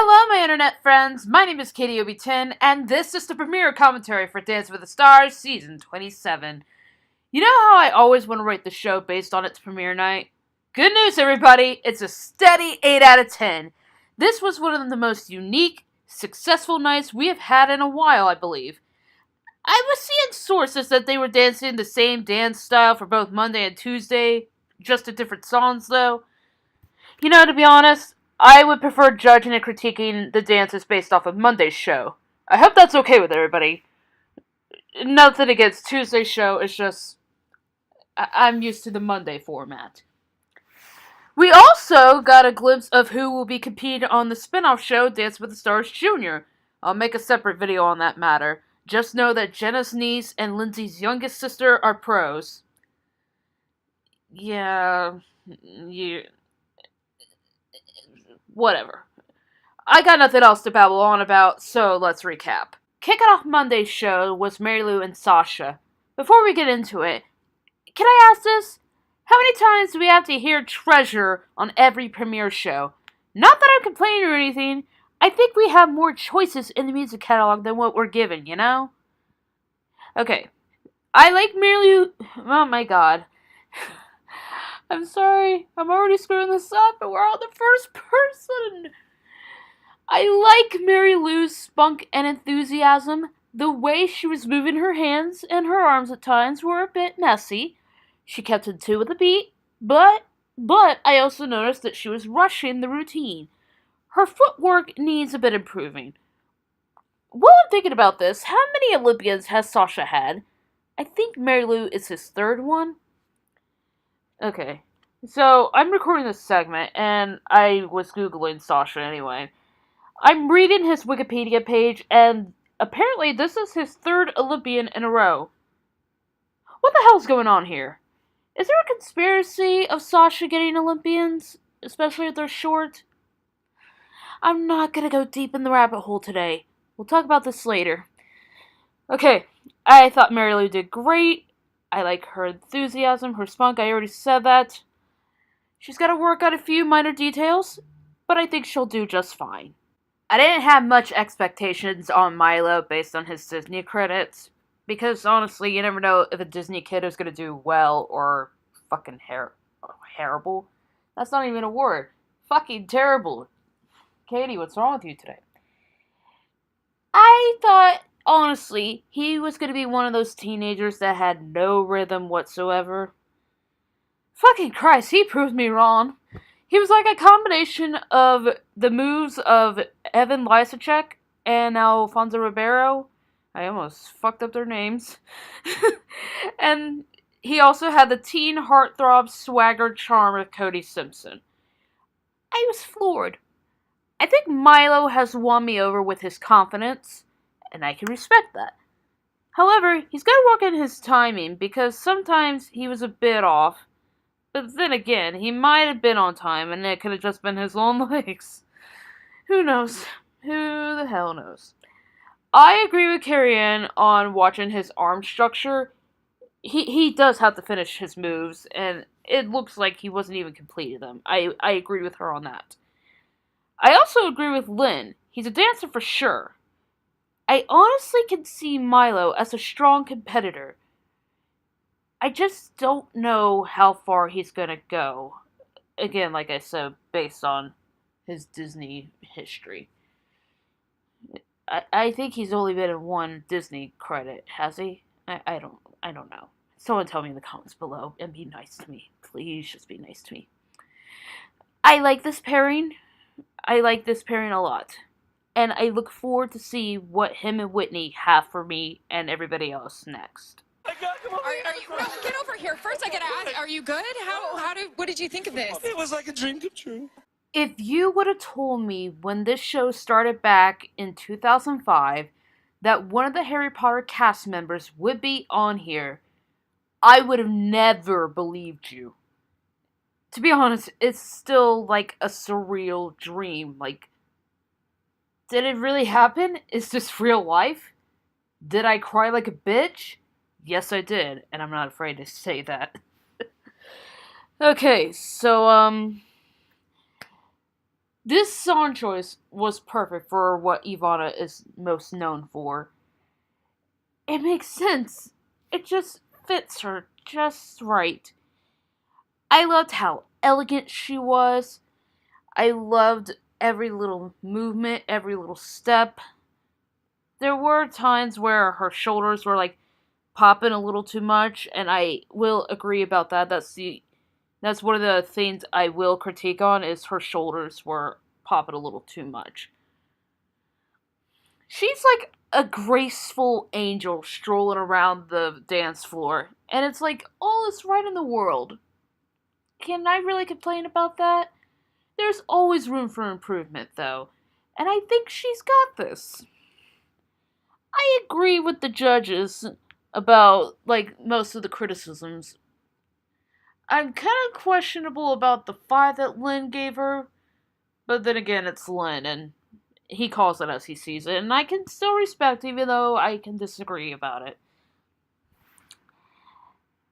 Hello, my internet friends. My name is Katie Obi10, and this is the premiere commentary for Dance with the Stars Season 27. You know how I always want to rate the show based on its premiere night? Good news, everybody! It's a steady 8 out of 10. This was one of the most unique, successful nights we have had in a while, I believe. I was seeing sources that they were dancing the same dance style for both Monday and Tuesday, just to different songs, though. You know, to be honest, I would prefer judging and critiquing the dances based off of Monday's show. I hope that's okay with everybody. Nothing against Tuesday's show, it's just I'm used to the Monday format. We also got a glimpse of who will be competing on the spin-off show Dance with the Stars Jr. I'll make a separate video on that matter. Just know that Jenna's niece and Lindsay's youngest sister are pros. Whatever. I got nothing else to babble on about, so let's recap. Kicking off Monday's show was Mary Lou and Sasha. Before we get into it, can I ask this? How many times do we have to hear Treasure on every premiere show? Not that I'm complaining or anything. I think we have more choices in the music catalog than what we're given, you know? Okay. I like Mary Lou... Oh my god. I'm sorry. I'm already screwing this up, but we're on the first person. I like Mary Lou's spunk and enthusiasm. The way she was moving her hands and her arms at times were a bit messy. She kept in tune with the beat, but I also noticed that she was rushing the routine. Her footwork needs a bit improving. While I'm thinking about this, how many Olympians has Sasha had? I think Mary Lou is his third one. Okay, so I'm recording this segment, and I was Googling Sasha anyway. I'm reading his Wikipedia page, and apparently this is his third Olympian in a row. What the hell's going on here? Is there a conspiracy of Sasha getting Olympians, especially if they're short? I'm not gonna go deep in the rabbit hole today. We'll talk about this later. Okay, I thought Mary Lou did great. I like her enthusiasm, her spunk, I already said that. She's got to work out a few minor details, but I think she'll do just fine. I didn't have much expectations on Milo based on his Disney credits, because honestly, you never know if a Disney kid is going to do well or fucking terrible. That's not even a word. Fucking terrible. Katie, what's wrong with you today? I thought, honestly, he was going to be one of those teenagers that had no rhythm whatsoever. Fucking Christ, he proved me wrong. He was like a combination of the moves of Evan Lysacek and Alfonso Ribeiro. I almost fucked up their names. And he also had the teen heartthrob swagger charm of Cody Simpson. I was floored. I think Milo has won me over with his confidence, and I can respect that. However, he's got to work on his timing, because sometimes he was a bit off. But then again, he might have been on time, and it could have just been his long legs. Who knows? Who the hell knows? I agree with Carrie-Anne on watching his arm structure. He does have to finish his moves, and it looks like he wasn't even completing them. I agree with her on that. I also agree with Lynn. He's a dancer for sure. I honestly can see Milo as a strong competitor. I just don't know how far he's gonna go. Again, like I said, based on his Disney history. I think he's only been in one Disney credit, has he? I don't know. Someone tell me in the comments below and be nice to me. Please just be nice to me. I like this pairing. I like this pairing a lot. And I look forward to see what him and Whitney have for me and everybody else next. Get over here. First, I gotta ask, are you good? What did you think of this? It was like a dream come true. If you would have told me when this show started back in 2005 that one of the Harry Potter cast members would be on here, I would have never believed you. To be honest, it's still like a surreal dream. Like, did it really happen? Is this real life? Did I cry like a bitch? Yes, I did, and I'm not afraid to say that. This song choice was perfect for what Ivana is most known for. It makes sense. It just fits her just right. I loved how elegant she was. I loved every little movement, every little step. There were times where her shoulders were like popping a little too much, and I will agree about that. That's one of the things I will critique on is her shoulders were popping a little too much. She's like a graceful angel strolling around the dance floor, and it's like all is right in the world. Can I really complain about that? There's always room for improvement, though, and I think she's got this. I agree with the judges about, like, most of the criticisms. I'm kind of questionable about the 5 that Lynn gave her, but then again, it's Lynn, and he calls it as he sees it, and I can still respect, even though I can disagree about it.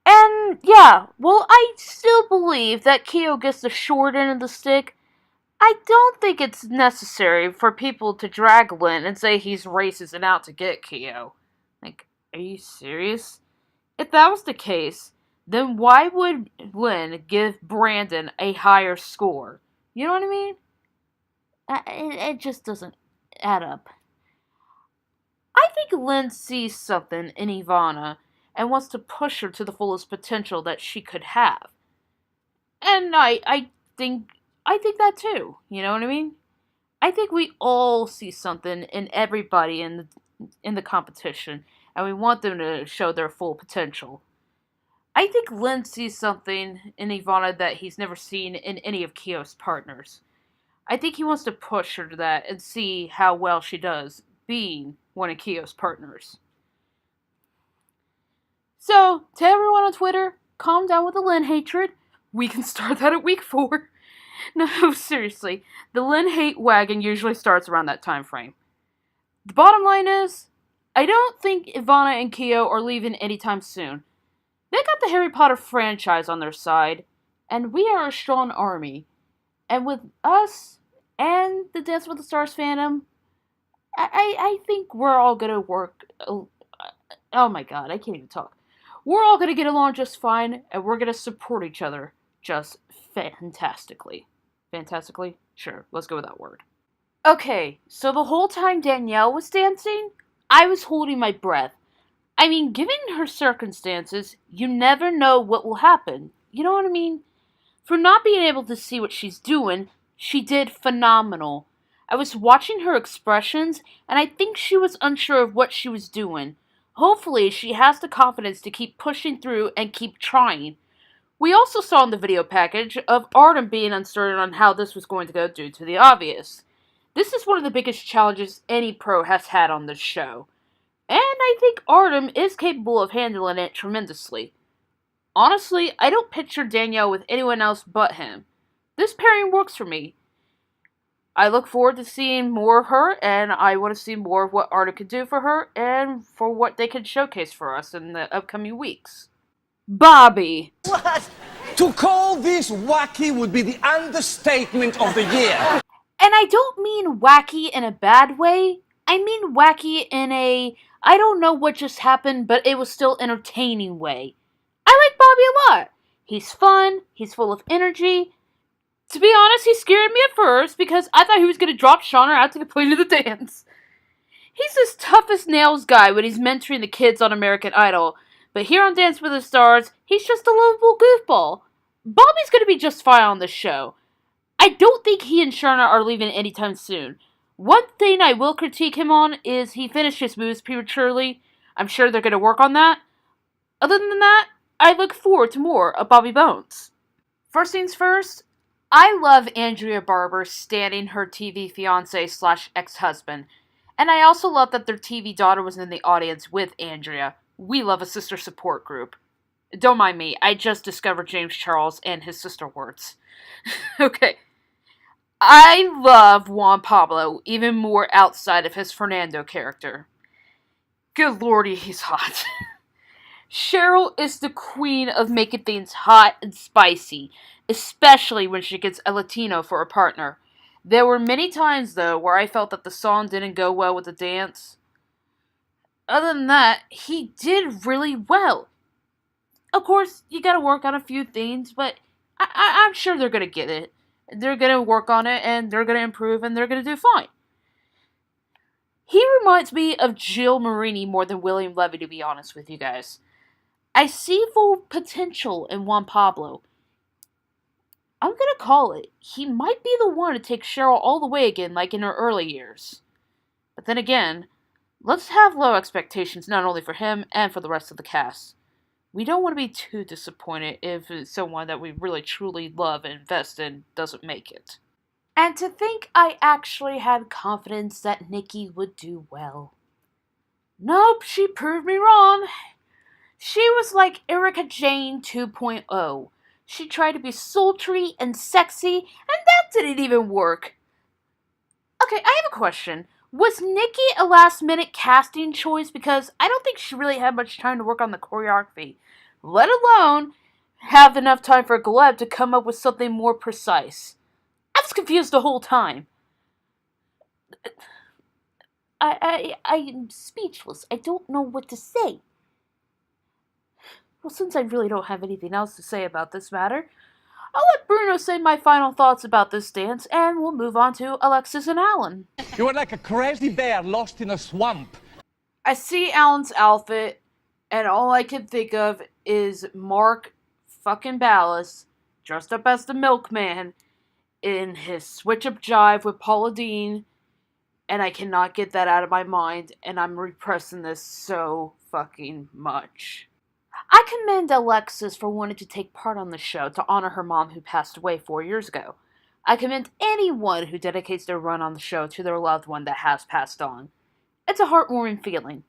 And, yeah, well, I still believe that Kyo gets the short end of the stick. I don't think it's necessary for people to drag Lynn and say he's racist and out to get Kyo. Like, are you serious? If that was the case, then why would Lynn give Brandon a higher score? You know what I mean? It just doesn't add up. I think Lynn sees something in Ivana and wants to push her to the fullest potential that she could have. And think I think that too. You know what I mean? I think we all see something in everybody in the competition, and we want them to show their full potential. I think Lynn sees something in Ivana that he's never seen in any of Kyo's partners. I think he wants to push her to that and see how well she does being one of Kyo's partners. So, to everyone on Twitter, calm down with the Lynn hatred. We can start that at week 4. No, seriously, the Lynn hate wagon usually starts around that time frame. The bottom line is, I don't think Ivana and Kyo are leaving anytime soon. They got the Harry Potter franchise on their side, and we are a strong army. And with us and the Dance with the Stars fandom, I think we're all gonna work. Oh my god, I can't even talk. We're all gonna get along just fine, and we're gonna support each other just fantastically. Fantastically? Sure, let's go with that word. Okay, so the whole time Danielle was dancing, I was holding my breath. I mean, given her circumstances, you never know what will happen. You know what I mean? For not being able to see what she's doing, she did phenomenal. I was watching her expressions, and I think she was unsure of what she was doing. Hopefully, she has the confidence to keep pushing through and keep trying. We also saw in the video package of Artem being uncertain on how this was going to go due to the obvious. This is one of the biggest challenges any pro has had on this show. And I think Artem is capable of handling it tremendously. Honestly, I don't picture Danielle with anyone else but him. This pairing works for me. I look forward to seeing more of her, and I want to see more of what Artem could do for her, and for what they could showcase for us in the upcoming weeks. Bobby. What? To call this wacky would be the understatement of the year. And I don't mean wacky in a bad way. I mean wacky in a, I don't know what just happened, but it was still entertaining way. I like Bobby a lot. He's fun, he's full of energy. To be honest, he scared me at first because I thought he was going to drop Shauna out to play to the dance. He's this tough as nails guy when he's mentoring the kids on American Idol, but here on Dance with the Stars, he's just a lovable goofball. Bobby's going to be just fine on this show. I don't think he and Shauna are leaving anytime soon. One thing I will critique him on is he finished his moves prematurely. I'm sure they're going to work on that. Other than that, I look forward to more of Bobby Bones. First things first, I love Andrea Barber standing her TV fiance / ex-husband. And I also love that their TV daughter was in the audience with Andrea. We love a sister support group. Don't mind me, I just discovered James Charles and his sister words. Okay. I love Juan Pablo even more outside of his Fernando character. Good lordy, he's hot. Cheryl is the queen of making things hot and spicy, especially when she gets a Latino for a partner. There were many times, though, where I felt that the song didn't go well with the dance. Other than that, he did really well. Of course, you gotta work on a few things, but I'm sure they're gonna get it. They're gonna work on it, and they're gonna improve, and they're gonna do fine. He reminds me of Jill Marini more than William Levy, to be honest with you guys. I see full potential in Juan Pablo. I'm gonna call it. He might be the one to take Cheryl all the way again, like in her early years. But then again, let's have low expectations not only for him and for the rest of the cast. We don't want to be too disappointed if someone that we really truly love and invest in doesn't make it. And to think I actually had confidence that Nikki would do well. Nope, she proved me wrong. She was like Erika Jane 2.0. She tried to be sultry and sexy, and that didn't even work. Okay, I have a question. Was Nikki a last-minute casting choice? Because I don't think she really had much time to work on the choreography, let alone have enough time for Gleb to come up with something more precise. I was confused the whole time. I'm speechless. I don't know what to say. Well, since I really don't have anything else to say about this matter, I'll let Bruno say my final thoughts about this dance, and we'll move on to Alexis and Alan. You are like a crazy bear lost in a swamp. I see Alan's outfit, and all I can think of is Mark fucking Ballas, dressed up as the milkman, in his switch-up jive with Paula Deen, and I cannot get that out of my mind, and I'm repressing this so fucking much. I commend Alexis for wanting to take part on the show to honor her mom who passed away 4 years ago. I commend anyone who dedicates their run on the show to their loved one that has passed on. It's a heartwarming feeling.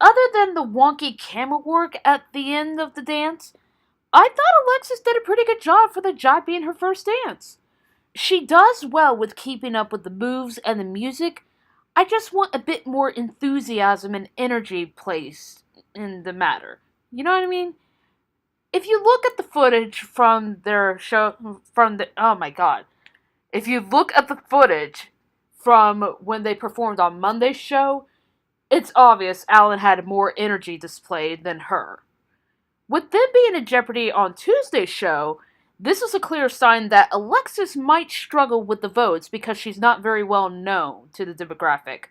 Other than the wonky camera work at the end of the dance, I thought Alexis did a pretty good job for the job being her first dance. She does well with keeping up with the moves and the music. I just want a bit more enthusiasm and energy placed in the matter. You know what I mean? If you look at the footage from their show, oh my god. If you look at the footage from when they performed on Monday's show, it's obvious Alan had more energy displayed than her. With them being in jeopardy on Tuesday's show, this is a clear sign that Alexis might struggle with the votes because she's not very well known to the demographic.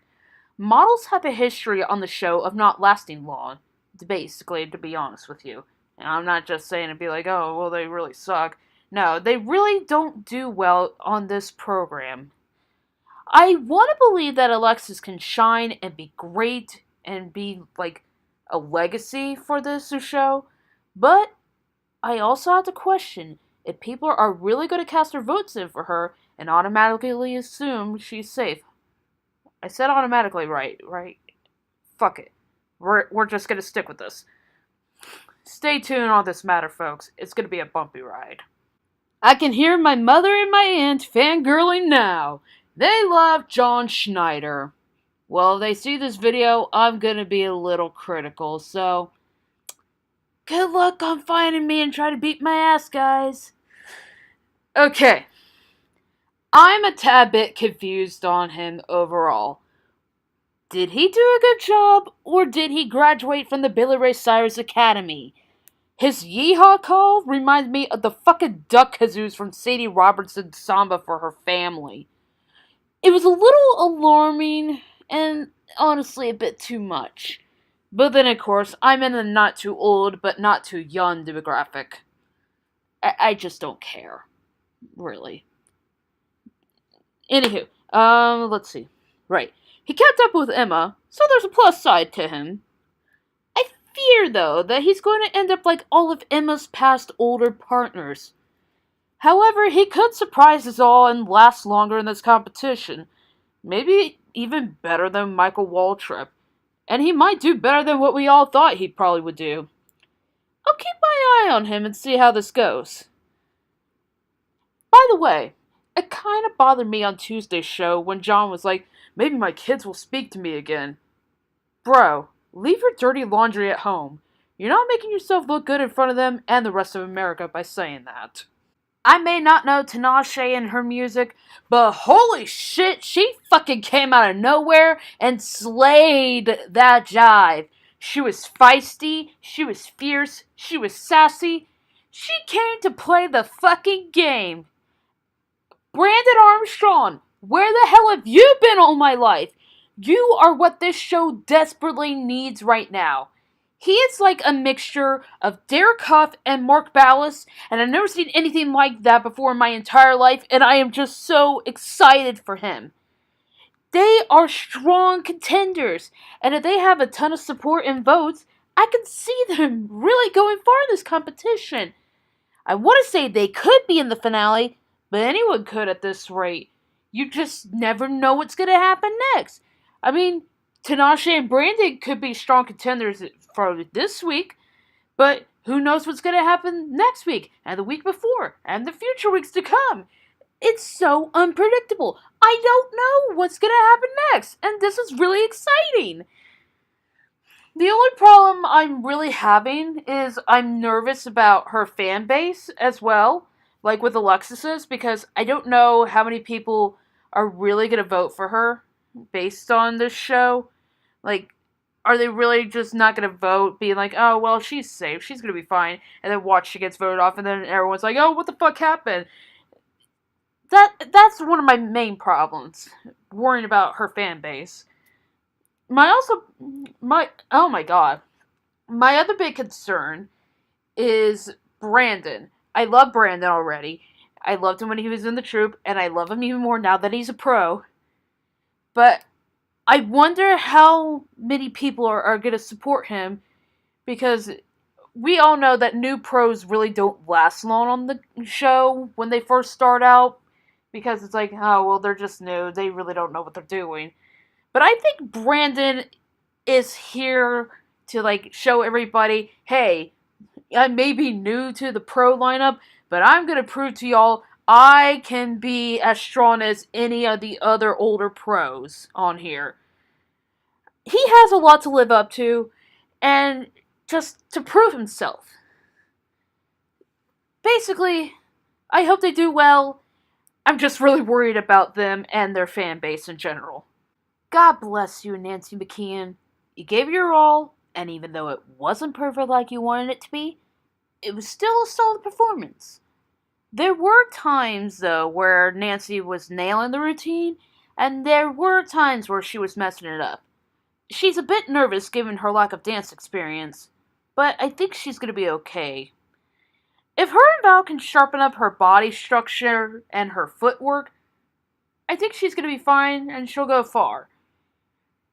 Models have a history on the show of not lasting long, basically, to be honest with you. And I'm not just saying to be like, oh, well, they really suck. No, they really don't do well on this program. I want to believe that Alexis can shine and be great and be, like, a legacy for this show, but I also have to question if people are really going to cast their votes in for her and automatically assume she's safe. I said automatically right? Fuck it. We're just going to stick with this. Stay tuned on this matter, folks. It's going to be a bumpy ride. I can hear my mother and my aunt fangirling now. They love John Schneider. Well, if they see this video, I'm going to be a little critical, so good luck on finding me and try to beat my ass, guys. Okay. I'm a tad bit confused on him overall. Did he do a good job, or did he graduate from the Billy Ray Cyrus Academy? His yeehaw call reminds me of the fucking duck kazoos from Sadie Robertson's Samba for Her Family. It was a little alarming, and honestly a bit too much. But then, of course, I'm in the not too old, but not too young demographic. I just don't care. Really. Anywho, let's see. Right. He kept up with Emma, so there's a plus side to him. I fear, though, that he's going to end up like all of Emma's past older partners. However, he could surprise us all and last longer in this competition. Maybe even better than Michael Waltrip. And he might do better than what we all thought he probably would do. I'll keep my eye on him and see how this goes. By the way, it kind of bothered me on Tuesday's show when John was like, maybe my kids will speak to me again. Bro, leave your dirty laundry at home. You're not making yourself look good in front of them and the rest of America by saying that. I may not know Tinashe and her music, but holy shit, she fucking came out of nowhere and slayed that jive. She was feisty, she was fierce, she was sassy. She came to play the fucking game. Brandon Armstrong, where the hell have you been all my life? You are what this show desperately needs right now. He is like a mixture of Derek Huff and Mark Ballas, and I've never seen anything like that before in my entire life, and I am just so excited for him. They are strong contenders, and if they have a ton of support and votes, I can see them really going far in this competition. I want to say they could be in the finale, but anyone could at this rate. You just never know what's going to happen next. I mean, Tinashe and Brandon could be strong contenders for this week, but who knows what's going to happen next week, and the week before, and the future weeks to come. It's so unpredictable. I don't know what's going to happen next, and this is really exciting. The only problem I'm really having is I'm nervous about her fan base as well, like with Alexis's, because I don't know how many people are really going to vote for her based on this show. Like, are they really just not going to vote, being like, oh, well, she's safe, she's going to be fine, and then watch she gets voted off, and then everyone's like, oh, what the fuck happened? That's one of my main problems, worrying about her fan base. Oh my god. My other big concern is Brandon. I love Brandon already. I loved him when he was in the troupe, and I love him even more now that he's a pro. But I wonder how many people are going to support him, because we all know that new pros really don't last long on the show when they first start out, because it's like, oh, well, they're just new. They really don't know what they're doing. But I think Brandon is here to, like, show everybody, hey, I may be new to the pro lineup, but I'm going to prove to y'all I can be as strong as any of the other older pros on here. He has a lot to live up to, and just to prove himself. Basically, I hope they do well. I'm just really worried about them and their fan base in general. God bless you, Nancy McKeon. You gave your all, and even though it wasn't perfect like you wanted it to be, it was still a solid performance. There were times, though, where Nancy was nailing the routine, and there were times where she was messing it up. She's a bit nervous given her lack of dance experience, but I think she's going to be okay. If her and Val can sharpen up her body structure and her footwork, I think she's going to be fine and she'll go far.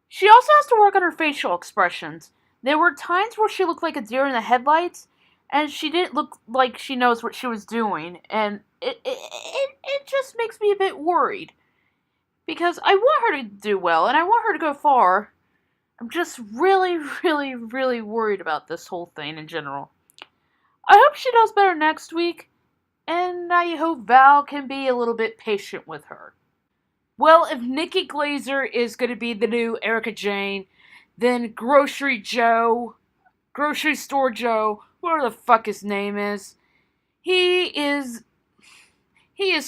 She also has to work on her facial expressions. There were times where she looked like a deer in the headlights, and she didn't look like she knows what she was doing, and it just makes me a bit worried. Because I want her to do well, and I want her to go far. I'm just really, really, really worried about this whole thing in general. I hope she does better next week, and I hope Val can be a little bit patient with her. Well, if Nikki Glazer is going to be the new Erica Jane, then Grocery Store Joe, whatever the fuck his name is, he is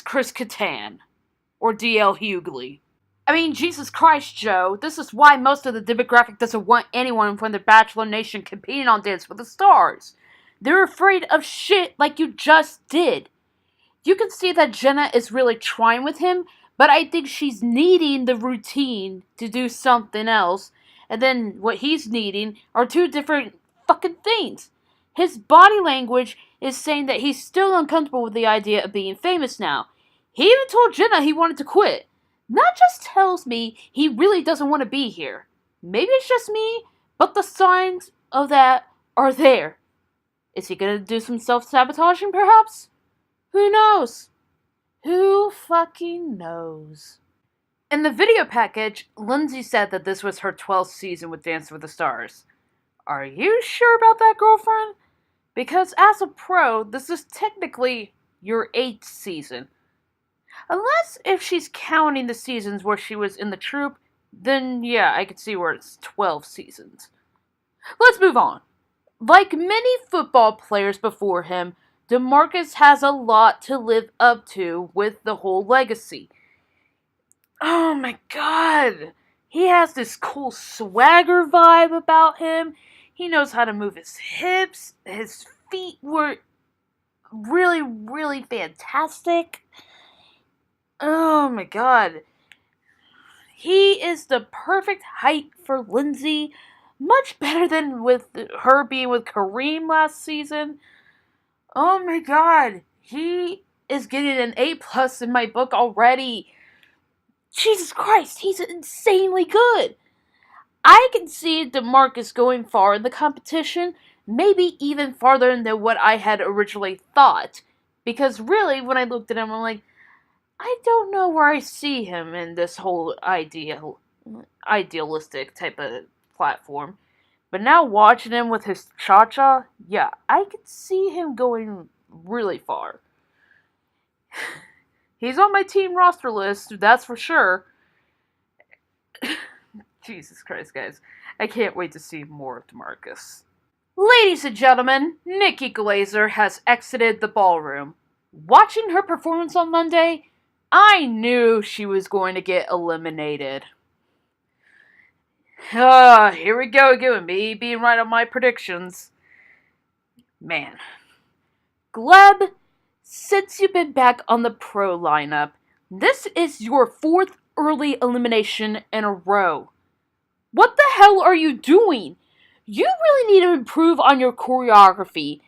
Chris Kattan, or D.L. Hughley. I mean, Jesus Christ, Joe, this is why most of the demographic doesn't want anyone from the Bachelor Nation competing on Dance with the Stars. They're afraid of shit like you just did. You can see that Jenna is really trying with him, but I think she's needing the routine to do something else, and then what he's needing are two different fucking things. His body language is saying that he's still uncomfortable with the idea of being famous now. He even told Jenna he wanted to quit. That just tells me he really doesn't want to be here. Maybe it's just me, but the signs of that are there. Is he gonna do some self-sabotaging, perhaps? Who knows? Who fucking knows? In the video package, Lindsay said that this was her 12th season with Dance with the Stars. Are you sure about that, girlfriend? Because as a pro, this is technically your 8th season. Unless if she's counting the seasons where she was in the troupe, then yeah, I could see where it's 12 seasons. Let's move on. Like many football players before him, DeMarcus has a lot to live up to with the whole legacy. Oh my god! He has this cool swagger vibe about him. He knows how to move his hips. His feet were really, really fantastic. Oh my god. He is the perfect height for Lindsay. Much better than with her being with Kareem last season. Oh my god. He is getting an A+ in my book already. Jesus Christ, he's insanely good. I can see DeMarcus going far in the competition, maybe even farther than what I had originally thought. Because really, when I looked at him, I'm like, I don't know where I see him in this whole idealistic type of platform. But now watching him with his cha-cha, yeah, I could see him going really far. He's on my team roster list, that's for sure. Jesus Christ, guys. I can't wait to see more of DeMarcus. Ladies and gentlemen, Nikki Glazer has exited the ballroom. Watching her performance on Monday, I knew she was going to get eliminated. Here we go again, me being right on my predictions. Man. Gleb, since you've been back on the pro lineup, this is your 4th early elimination in a row. What the hell are you doing? You really need to improve on your choreography.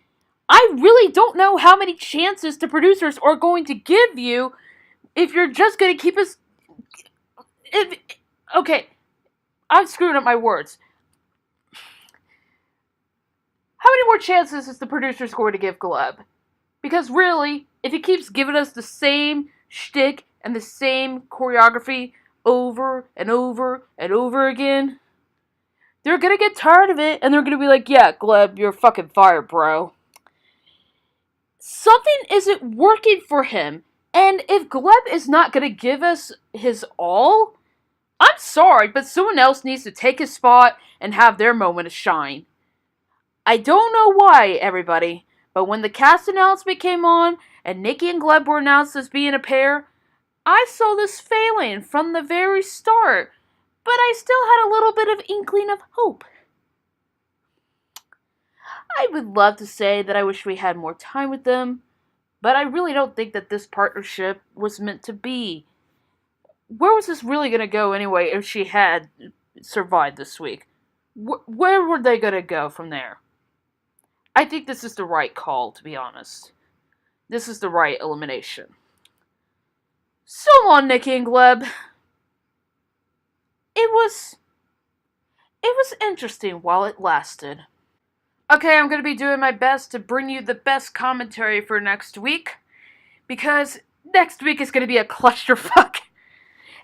I really don't know how many chances the producers are going to give you if you're just going to keep us... Okay, I'm screwing up my words. How many more chances is the producers going to give Gleb? Because really, if he keeps giving us the same shtick and the same choreography over and over and over again, they're gonna get tired of it and they're gonna be like, yeah, Gleb, you're fucking fired, bro. Something isn't working for him, and if Gleb is not gonna give us his all, I'm sorry, but someone else needs to take his spot and have their moment of shine. I don't know why, everybody, but when the cast announcement came on and Nikki and Gleb were announced as being a pair, I saw this failing from the very start, but I still had a little bit of inkling of hope. I would love to say that I wish we had more time with them, but I really don't think that this partnership was meant to be. Where was this really going to go anyway if she had survived this week? Where were they going to go from there? I think this is the right call, to be honest. This is the right elimination. So long, Nikki and Gleb. It was interesting while it lasted. Okay, I'm going to be doing my best to bring you the best commentary for next week, because next week is going to be a clusterfuck.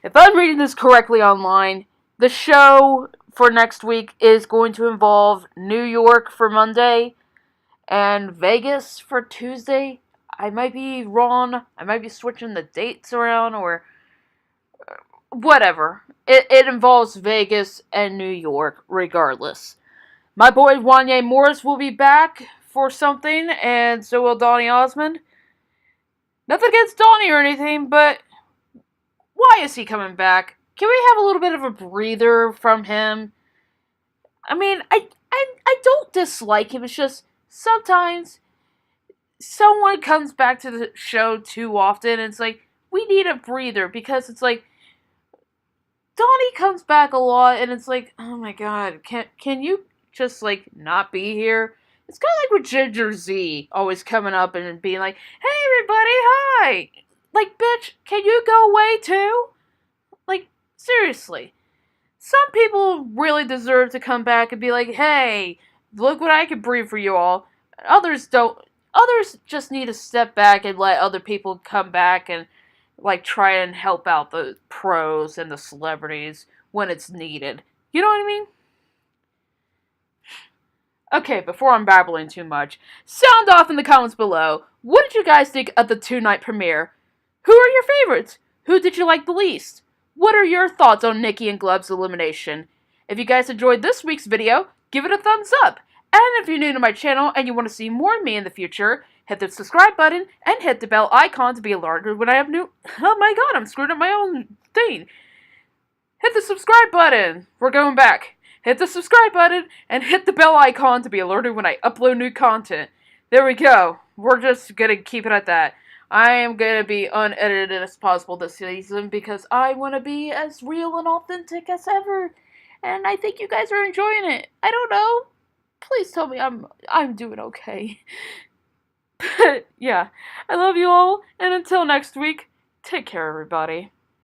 If I'm reading this correctly online, the show for next week is going to involve New York for Monday and Vegas for Tuesday. I might be wrong. I might be switching the dates around or whatever. It involves Vegas and New York regardless. My boy Wanye Morris will be back for something, and so will Donny Osmond. Nothing against Donny or anything, but why is he coming back? Can we have a little bit of a breather from him? I mean, I don't dislike him. It's just sometimes someone comes back to the show too often, and it's like, we need a breather, because it's like, Donnie comes back a lot, and it's like, oh my god, can you just, like, not be here? It's kind of like with Ginger Z always coming up and being like, hey everybody, hi! Like, bitch, can you go away too? Like, seriously. Some people really deserve to come back and be like, hey, look what I can bring for you all. Others don't. Others just need to step back and let other people come back and, like, try and help out the pros and the celebrities when it's needed. You know what I mean? Okay, before I'm babbling too much, sound off in the comments below. What did you guys think of the 2-night premiere? Who are your favorites? Who did you like the least? What are your thoughts on Nikki and Gleb's elimination? If you guys enjoyed this week's video, give it a thumbs up. And if you're new to my channel and you want to see more of me in the future, hit the subscribe button, and hit the bell icon to be alerted when I have new... Oh my god, I'm screwing up my own thing. Hit the subscribe button. We're going back. Hit the subscribe button, and hit the bell icon to be alerted when I upload new content. There we go. We're just gonna keep it at that. I am gonna be unedited as possible this season because I want to be as real and authentic as ever. And I think you guys are enjoying it. I don't know. Please tell me I'm doing okay. But yeah, I love you all, and until next week, take care, everybody.